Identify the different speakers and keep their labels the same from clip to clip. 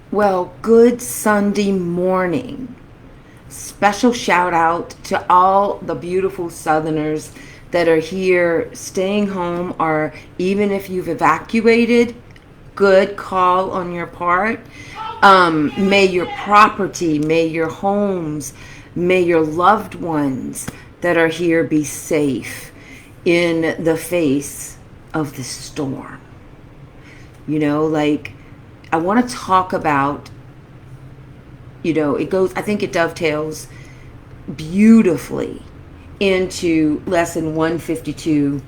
Speaker 1: Well, good Sunday morning. Special shout out to all the beautiful Southerners that are here staying home, or even if you've evacuated, good call on your part. May your property, may your homes, may your loved ones that are here be safe in the face of the storm. I want to talk about, I think it dovetails beautifully into lesson 152.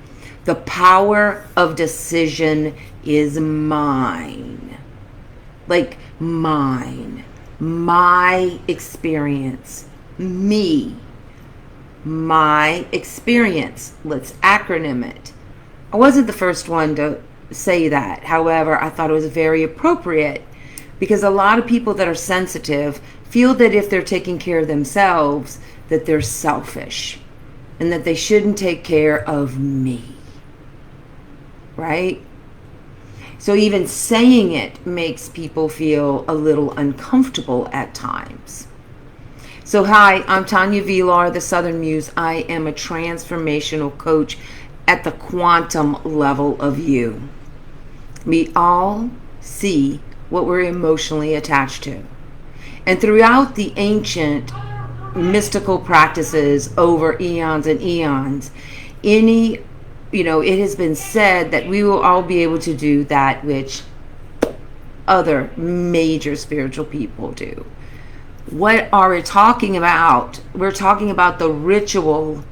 Speaker 1: The power of decision is mine. Like mine. My experience. Me. My experience. Let's acronym it. I wasn't the first one to say that. However, I thought it was very appropriate because a lot of people that are sensitive feel that if they're taking care of themselves, that they're selfish and that they shouldn't take care of me. Right? So even saying it makes people feel a little uncomfortable at times. So hi, I'm Tanya Vilar, the Southern Muse. I am a transformational coach at the quantum level of you. We all see what we're emotionally attached to. And throughout the ancient mystical practices over eons and eons, it has been said that we will all be able to do that which other major spiritual people do. What are we talking about? We're talking about the ritual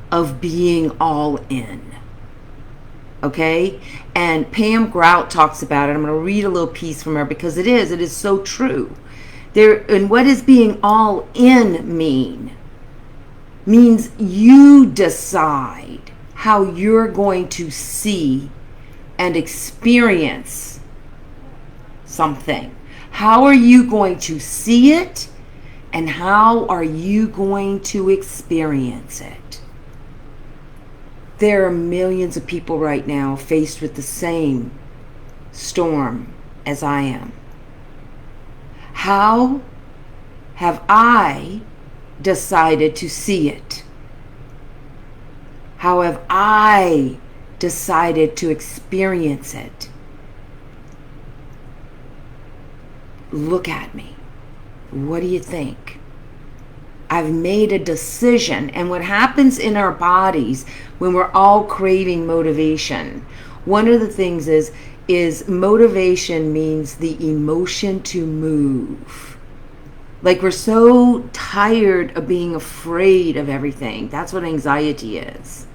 Speaker 1: of being all in. Okay? And Pam Grout talks about it. I'm going to read a little piece from her because it is so true. And what does being all in mean? Means you decide how you're going to see and experience something. How are you going to see it? And how are you going to experience it? There are millions of people right now faced with the same storm as I am. How have I decided to see it? How have I decided to experience it? Look at me. What do you think? I've made a decision. And what happens in our bodies when we're all craving motivation, one of the things is motivation means the emotion to move. Like we're so tired of being afraid of everything. That's what anxiety is.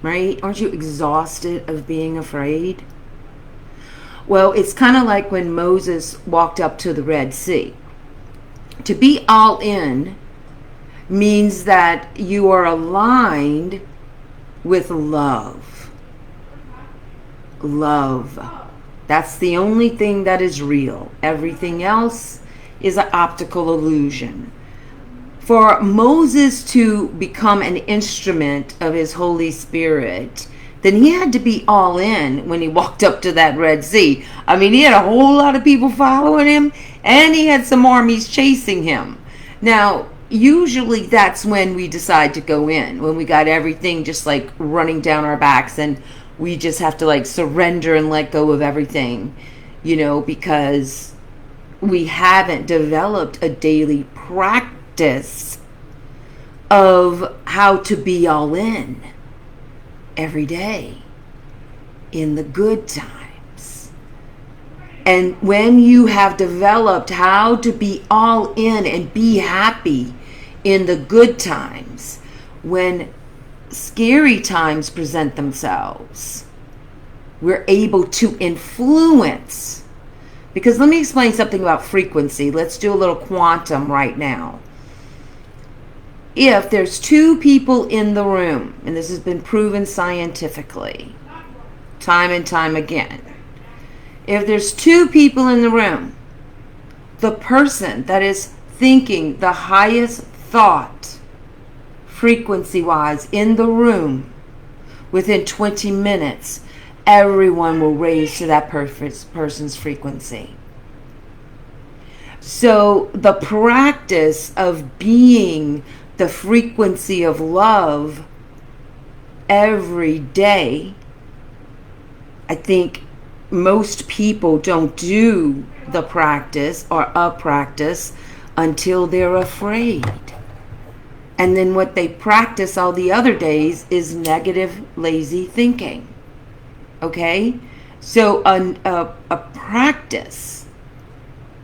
Speaker 1: Right? Aren't you exhausted of being afraid? Well, it's kind of like when Moses walked up to the Red Sea. To be all in means that you are aligned with love. Love. That's the only thing that is real. Everything else is an optical illusion. For Moses to become an instrument of his Holy Spirit, then he had to be all in when he walked up to that Red Sea. I mean, he had a whole lot of people following him, and he had some armies chasing him. Now, usually that's when we decide to go in, when we got everything just like running down our backs and we just have to like surrender and let go of everything, because we haven't developed a daily practice of how to be all in every day in the good times. And when you have developed how to be all in and be happy in the good times, when scary times present themselves, we're able to influence. Because let me explain something about frequency. Let's do a little quantum right now. If there's two people in the room, and this has been proven scientifically, time and time again, if there's two people in the room, the person that is thinking the highest thought, frequency-wise, in the room, within 20 minutes, everyone will raise to that person's frequency. So the practice of being the frequency of love every day, I think most people don't do the practice or a practice until they're afraid. And then what they practice all the other days is negative, lazy thinking. Okay? So a practice,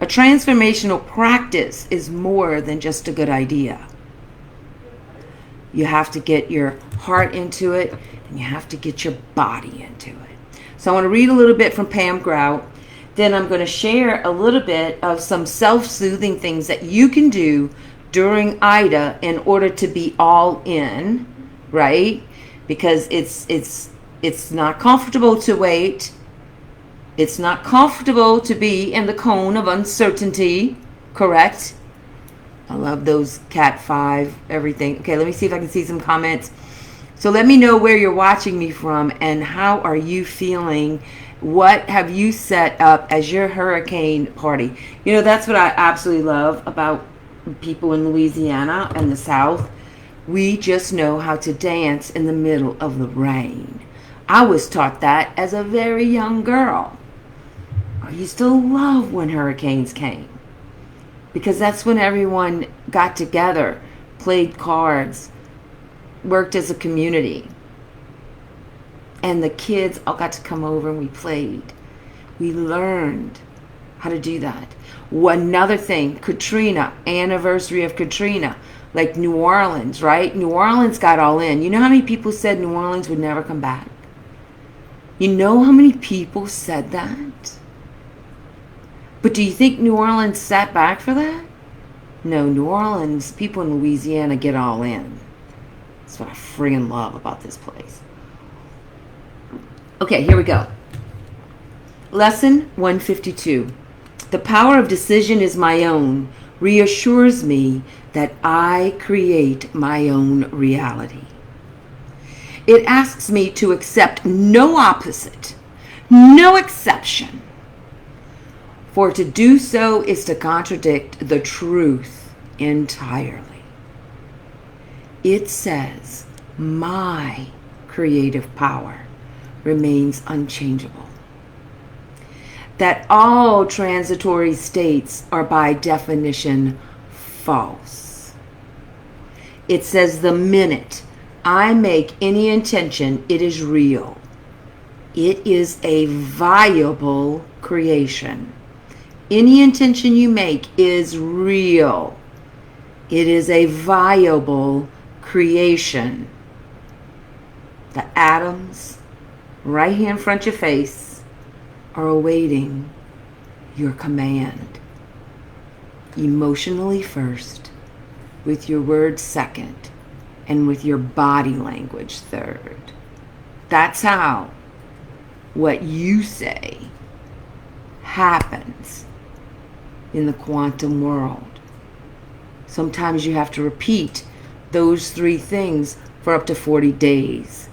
Speaker 1: a transformational practice is more than just a good idea. You have to get your heart into it, and you have to get your body into it. So I want to read a little bit from Pam Grout. Then I'm going to share a little bit of some self-soothing things that you can do during Ida in order to be all in, right? Because it's not comfortable to wait. It's not comfortable to be in the cone of uncertainty, correct? I love those Cat 5, everything. Okay, let me see if I can see some comments. So let me know where you're watching me from and how are you feeling. What have you set up as your hurricane party? You know, that's what I absolutely love about people in Louisiana and the South. We just know how to dance in the middle of the rain. I was taught that as a very young girl. I used to love when hurricanes came, because that's when everyone got together, played cards, worked as a community. And the kids all got to come over and we played. We learned how to do that. Another thing, Katrina, anniversary of Katrina, like New Orleans, right? New Orleans got all in. You know how many people said New Orleans would never come back? You know how many people said that? But do you think New Orleans sat back for that? No, New Orleans, people in Louisiana get all in. That's what I friggin' love about this place. Okay, here we go. Lesson 152. The power of decision is my own, reassures me that I create my own reality. It asks me to accept no opposite, no exception. For to do so is to contradict the truth entirely. It says, my creative power remains unchangeable. That all transitory states are by definition false. It says the minute I make any intention, it is real. It is a viable creation. Any intention you make is real. It is a viable creation. The atoms right here in front of your face are awaiting your command. Emotionally first, with your words second, and with your body language third. That's how what you say happens in the quantum world. Sometimes you have to repeat those three things for up to 40 days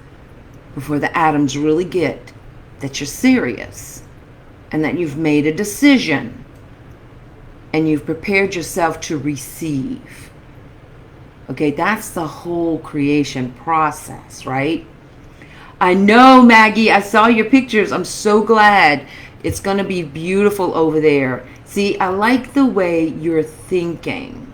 Speaker 1: before the atoms really get that you're serious and that you've made a decision and you've prepared yourself to receive. Okay, that's the whole creation process, right? I know, Maggie, I saw your pictures. I'm so glad. It's going to be beautiful over there. See, I like the way you're thinking.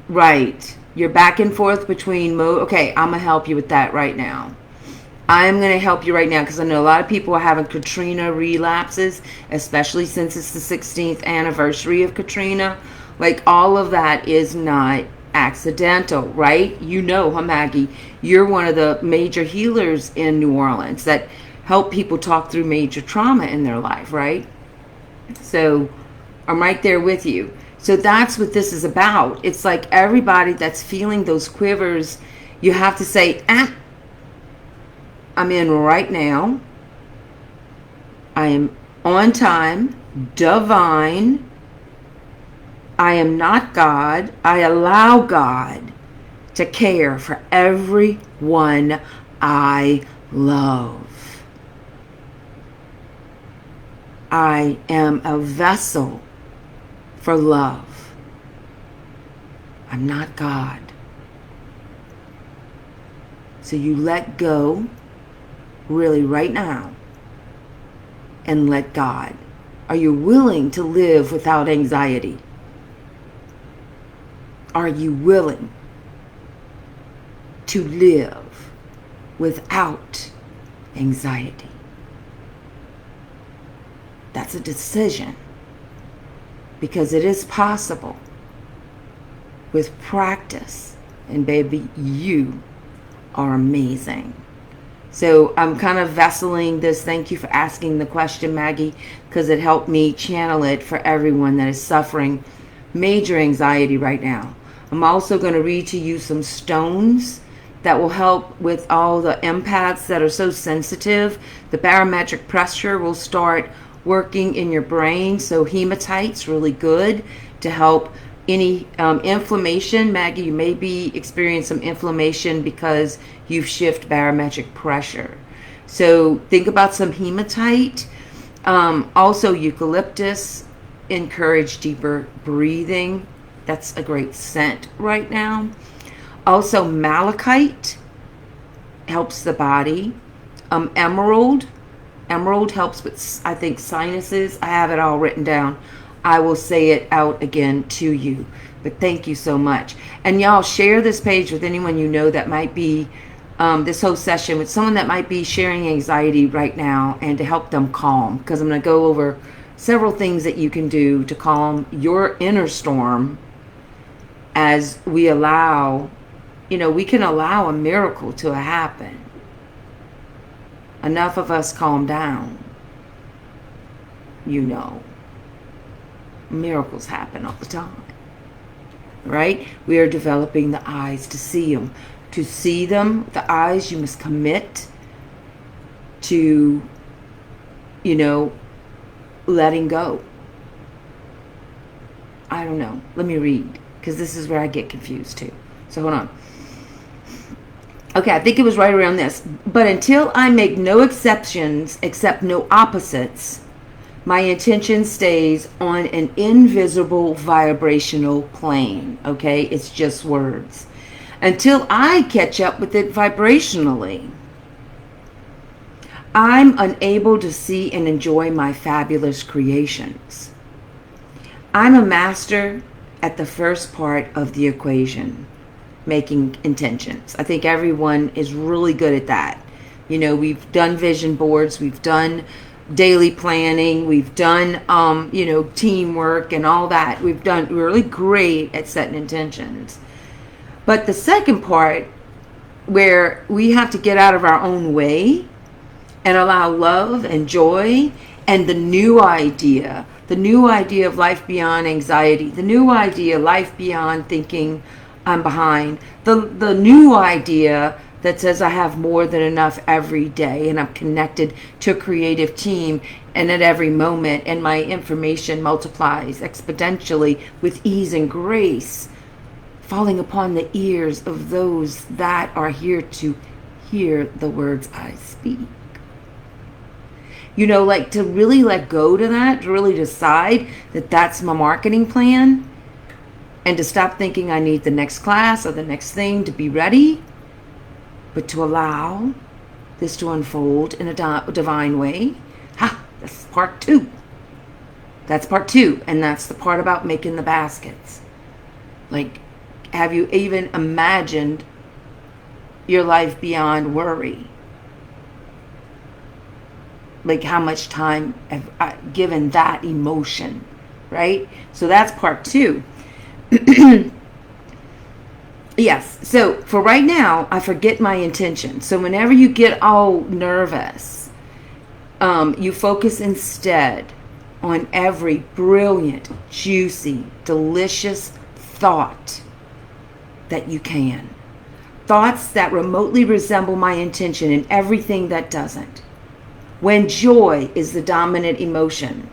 Speaker 1: Right. You're back and forth between mode. Okay, I'm going to help you with that right now. I'm going to help you right now because I know a lot of people are having Katrina relapses, especially since it's the 16th anniversary of Katrina. Like, all of that is not accidental, right? You know, huh, Maggie? You're one of the major healers in New Orleans that help people talk through major trauma in their life, right? So I'm right there with you. So that's what this is about. It's like everybody that's feeling those quivers, you have to say, I'm in right now. I am on time, divine. I am not God. I allow God to care for everyone I love. I am a vessel for love. I'm not God. So you let go really right now and let God. Are you willing to live without anxiety? Are you willing to live without anxiety? That's a decision, because it is possible with practice. And baby, you are amazing. So I'm kind of vesseling this. Thank you for asking the question, Maggie, because it helped me channel it for everyone that is suffering major anxiety right now. I'm also going to read to you some stones that will help with all the empaths that are so sensitive. The barometric pressure will start working in your brain. So hematite's really good to help any inflammation. Maggie, you may be experiencing some inflammation because you've shifted barometric pressure. So think about some hematite. Also eucalyptus, encourage deeper breathing. That's a great scent right now. Also malachite helps the body. Emerald helps with, I think, sinuses. I have it all written down. I will say it out again to you. But thank you so much. And y'all share this page with anyone you know that might be, this whole session with someone that might be sharing anxiety right now, and to help them calm. Because I'm going to go over several things that you can do to calm your inner storm as we allow, we can allow a miracle to happen. Enough of us calm down. Miracles happen all the time, right? We are developing the eyes to see them. To see them, the eyes, you must commit to, letting go. I don't know. Let me read, because this is where I get confused too. So hold on. Okay, I think it was right around this. But until I make no exceptions, accept no opposites, my intention stays on an invisible vibrational plane. Okay, it's just words. Until I catch up with it vibrationally, I'm unable to see and enjoy my fabulous creations. I'm a master at the first part of the equation, making intentions. I think everyone is really good at that. We've done vision boards, we've done daily planning, we've done teamwork and all that. We're really great at setting intentions. But the second part, where we have to get out of our own way and allow love and joy and the new idea of life beyond anxiety, the new idea, life beyond thinking I'm behind, the new idea that says I have more than enough every day, and I'm connected to a creative team, and at every moment, and my information multiplies exponentially with ease and grace, falling upon the ears of those that are here to hear the words I speak. To really let go to that, to really decide that that's my marketing plan, and to stop thinking I need the next class or the next thing to be ready, but to allow this to unfold in a divine way. That's part 2. That's part 2, and that's the part about making the baskets. Have you even imagined your life beyond worry? How much time have I given that emotion, right? So that's part 2. Yes, so for right now, I forget my intention. So whenever you get all nervous, you focus instead on every brilliant, juicy, delicious thought that you can. Thoughts that remotely resemble my intention and everything that doesn't. When joy is the dominant emotion,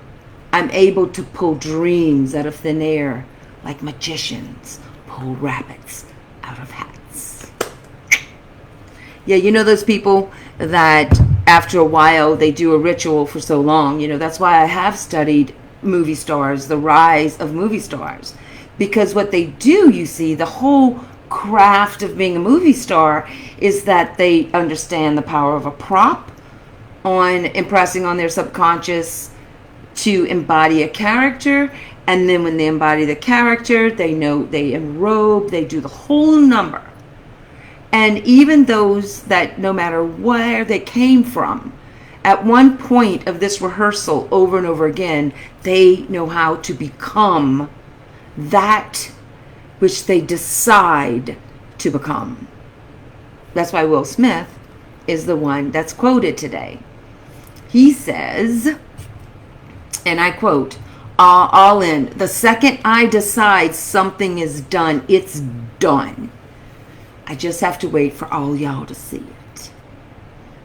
Speaker 1: I'm able to pull dreams out of thin air like magicians pull rabbits out of hats. Yeah, those people that after a while, they do a ritual for so long. You know, that's why I have studied movie stars, the rise of movie stars. Because what they do, you see, the whole craft of being a movie star is that they understand the power of a prop on impressing on their subconscious to embody a character. And then when they embody the character, they know they enrobe, they do the whole number. And even those that, no matter where they came from, at one point of this rehearsal over and over again, they know how to become that which they decide to become. That's why Will Smith is the one that's quoted today. He says, and I quote, all in, the second I decide something is done, it's done. I just have to wait for all y'all to see it.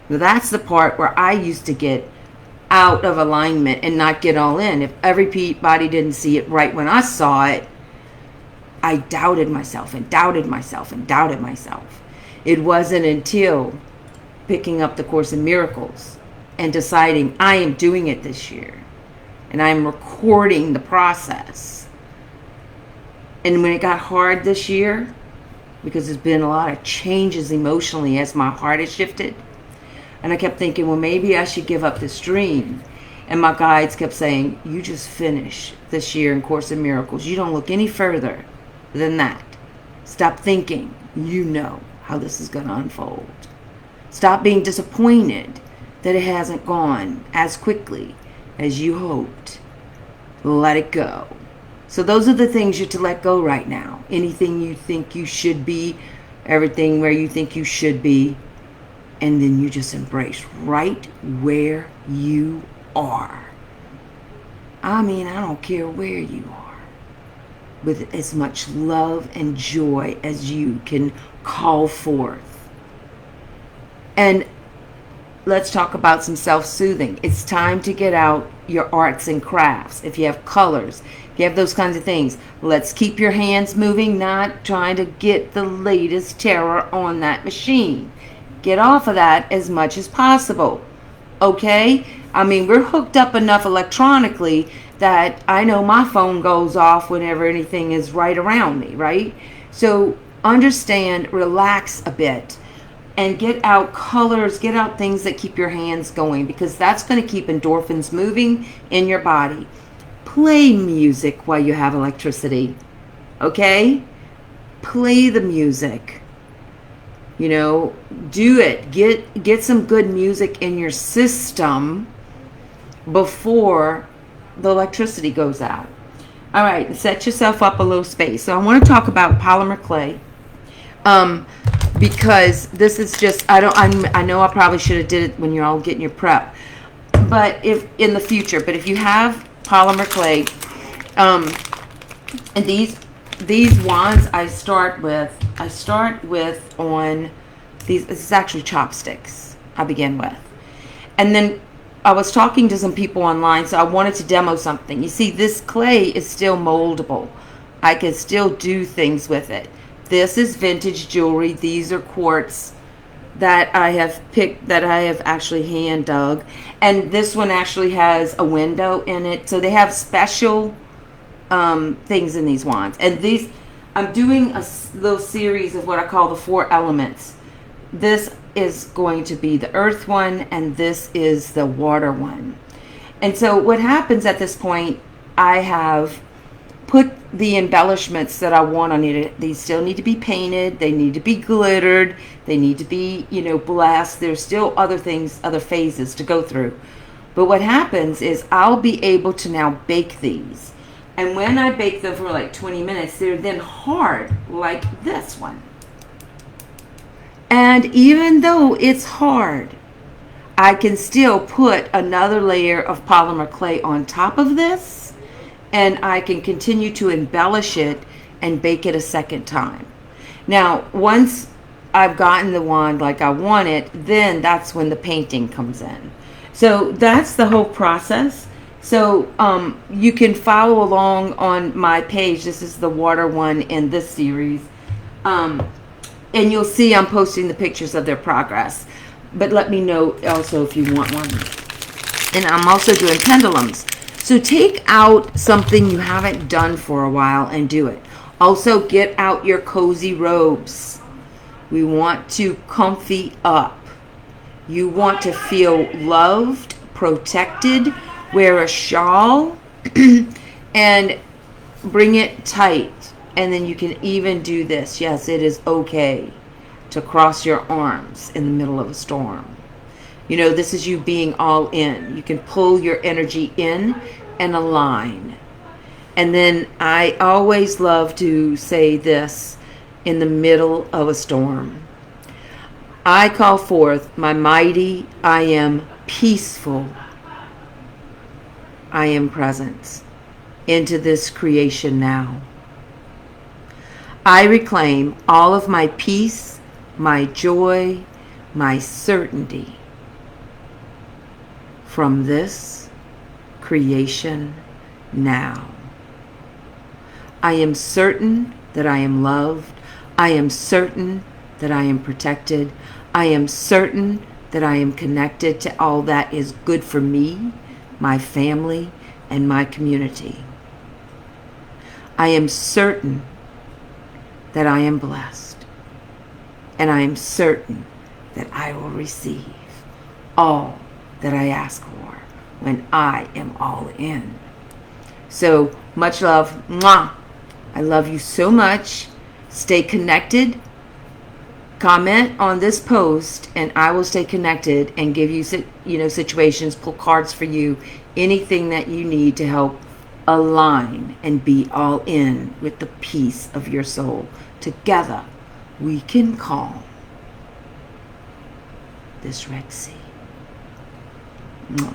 Speaker 1: Now that's the part where I used to get out of alignment and not get all in. If everybody didn't see it right when I saw it, I doubted myself and doubted myself and doubted myself. It wasn't until picking up the Course in Miracles and deciding I am doing it this year and I'm recording the process. And when it got hard this year, because there's been a lot of changes emotionally as my heart has shifted, and I kept thinking, well, maybe I should give up this dream. And my guides kept saying, you just finish this year in Course in Miracles. You don't look any further than that. Stop thinking you know how this is going to unfold. Stop being disappointed that it hasn't gone as quickly as you hoped. Let it go. So those are the things you're to let go right now. Anything you think you should be, everything where you think you should be, and then you just embrace right where you are. I mean, I don't care where you are. With as much love and joy as you can call forth. And let's talk about some self-soothing. It's time to get out your arts and crafts. If you have colors, if you have those kinds of things, let's keep your hands moving, not trying to get the latest terror on that machine. Get off of that as much as possible. Okay? I mean, we're hooked up enough electronically that I know my phone goes off whenever anything is right around me, right? So understand, relax a bit, and get out colors, get out things that keep your hands going, because that's going to keep endorphins moving in your body. Play music while you have electricity, okay? Play the music. You know, do it. Get some good music in your system before the electricity goes out. All right, set yourself up a little space. So I want to talk about polymer clay. Because this is just, I know I probably should have did it when you're all getting your prep, but if in the future, but if you have polymer clay, and these wands I start with on these, this is actually chopsticks I begin with. And then I was talking to some people online, so I wanted to demo something. You see, this clay is still moldable. I can still do things with it. This is vintage jewelry. These are quartz that I have picked, that I have actually hand dug. And this one actually has a window in it. So they have special things in these wands. And these, I'm doing a little series of what I call the 4 elements. This is going to be the earth one, and this is the water one. And so what happens at this point, I have put the embellishments that I want on it. These still need to be painted. They need to be glittered. They need to be, you know, blessed. There's still other things, other phases to go through. But what happens is I'll be able to now bake these. And when I bake them for like 20 minutes, they're then hard, like this one. And even though it's hard, I can still put another layer of polymer clay on top of this, and I can continue to embellish it and bake it a second time. Now, once I've gotten the wand like I want it, then that's when the painting comes in. So that's the whole process. So you can follow along on my page. This is the water one in this series. And you'll see I'm posting the pictures of their progress. But let me know also if you want one. And I'm also doing pendulums. So take out something you haven't done for a while and do it. Also get out your cozy robes. We want to comfy up. You want to feel loved, protected. Wear a shawl and bring it tight. And then you can even do this. Yes, it is okay to cross your arms in the middle of a storm. You know, this is you being all in. You can pull your energy in and align. And then I always love to say this in the middle of a storm. I call forth my mighty, I am peaceful, I am present into this creation now. I reclaim all of my peace, my joy, my certainty from this creation now. I am certain that I am loved. I am certain that I am protected. I am certain that I am connected to all that is good for me, my family, and my community. I am certain that I am blessed. And I am certain that I will receive all that I ask for when I am all in. So much love. Mwah. I love you so much. Stay connected. Comment on this post and I will stay connected and give you, situations, pull cards for you, anything that you need to help align and be all in with the peace of your soul. Together we can calm this Red Sea. Mwah.